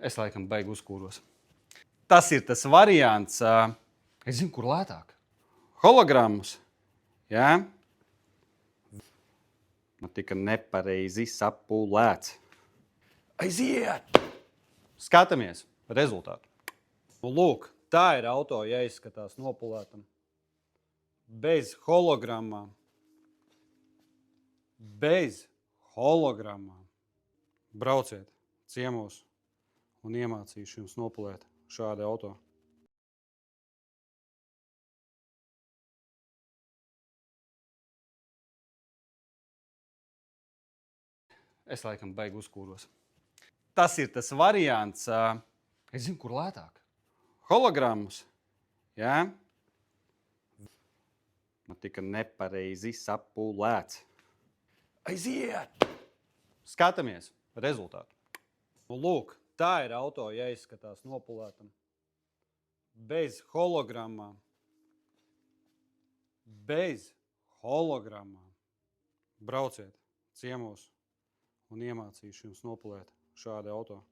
Es laikam beigu uzkūros. Tas ir tas variants, es zinu, kur lētāk. Hologrammus. Jā? Man tika nepareizi sapulēts. Aiziet! Skatāmies rezultātu. Nu, lūk, tā ir auto, ja izskatās nopulētam. Bez hologrammām. Bez hologrammām. Brauciet ciemos un iemācīšu jums nopulēt šādu auto. Es laikam beigu uzkūros. Tas ir tas variants, es zinu, kur lētāk. Hologrammus. Jā? Man tika nepareizi sapulēts. Aiziet! Skatāmies rezultātu. Nu, lūk, tā ir auto, ja izskatās nopulētam. Bez hologrammām. Bez hologrammām. Brauciet ciemos un iemācīšu jums nopulēt šādu auto.